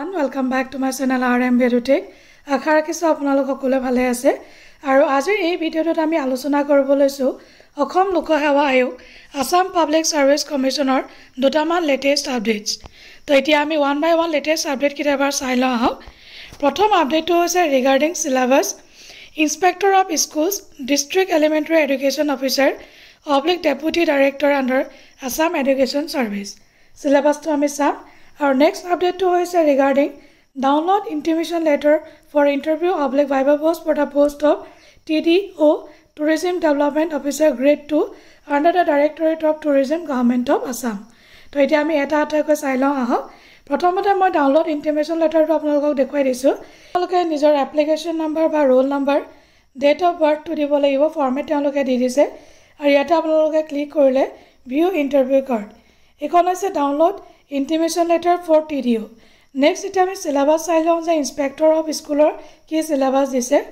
everyone, welcome back to my channel RM Vedutech. আশা ৰাখিছো আপোনালোক সকলোৱে ভালে আছে আৰু আজিৰ এই ভিডিঅ'টোত আমি আলোচনা কৰিব লৈছো অসম লোকসেৱা আয়োগ আসাম পাব্লিক সাৰ্ভিস কমিশনৰ দুটামান লেটেষ্ট আপডেটস তো এতিয়া আমি one by one latest update কিটাবাৰ চাই লওঁ আহক প্ৰথম আপডেটটো হৈছে regarding syllabus inspector of schools district elementary education officer oblique deputy director under Assam education service সিলেবাসটো আমি চাম Our next update to is regarding download intimation letter for interview oblique viva post for the post of TDO Tourism Development Officer Grade 2 under the Directorate of Tourism Government of Assam. So iti ami eta ko sai lওঁ আহক প্ৰথমতে মই download ইনটিমেশন লেটাৰটো আপোনালোকক দেখুৱাই দিছো আপোনালোকে নিজৰ application number বা roll number date of birth টু দিব লাগিব ফৰ্মেট তেওঁলোকে দি দিছে আৰু ইয়াতে আপোনালোকে ক্লিক কৰিলে ভিউ ইন্টাৰভিউ কাৰ্ড এখন আছে download Intimation letter for TDO. Next, it is syllabus side on the inspector of school ki syllabus dise.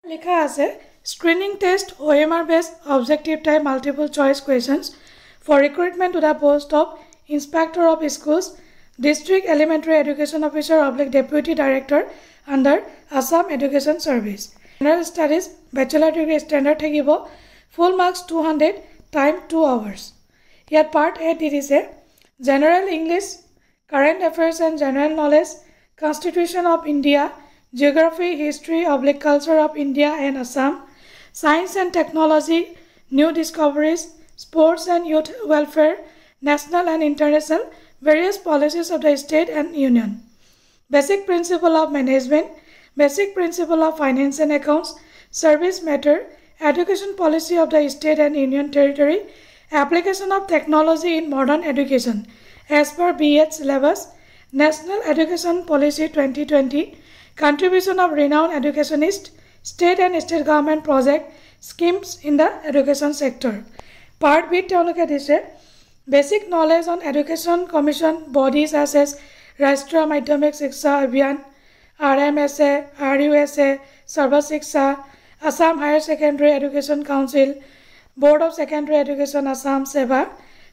Likha ase screening test OMR based objective type multiple choice questions for recruitment to the post of inspector of schools, district elementary education officer oblique deputy director under Assam Education Service. General studies bachelor degree standard thakibo full marks 200 time 2 hours. Here part A dise General English, Current Affairs and General Knowledge, Constitution of India, Geography, History, Oblique Culture of India and Assam, Science and Technology, New Discoveries, Sports and Youth Welfare, National and International, various policies of the state and union. Basic Principle of Management, Basic Principle of Finance and Accounts, Service Matter, Education Policy of the State and Union Territory, Application of Technology in Modern Education as per B.Ed syllabus, National Education Policy 2020, Contribution of Renowned Educationists, State and State Government Project Schemes in the Education Sector. Part B তেওঁলোকে দিছে Basic Knowledge on Education Commission Bodies as Rashtriya Madhyamik Shiksha Abhiyan, RMSA, RUSA, Sarva Shiksha, Assam Higher Secondary Education Council, Board of Secondary Education Assam Seva,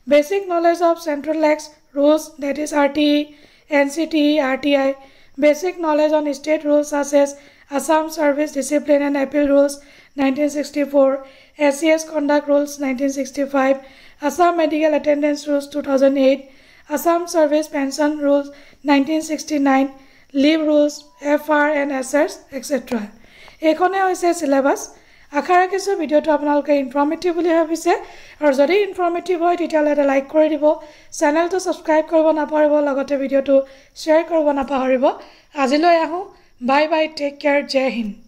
Basic Knowledge of Central Acts Rules that is RTE, NCTE, RTI, Basic Knowledge on State Rules such as Assam Service Discipline and Appeal Rules 1964, SCS Conduct Rules 1965, Assam Medical Attendance Rules 2008, Assam Service Pension Rules 1969, Leave Rules, FR and SRs, etc. এখনে হৈছে syllabus আশা ৰাখিছো ভিডিওটো আপোনালোকে informative বুলি ভাবিছে আৰু যদি informative হয় তেতিয়াহ'লে এটা লাইক কৰি দিব চেনেলটো সাবস্ক্ৰাইব কৰিব নাপাহৰিব লগতে ভিডিওটো শ্বেয়াৰ কৰিব নাপাহৰিব আজিলৈ আহো বাই বাই টেক কেয়াৰ জয় হিন্দ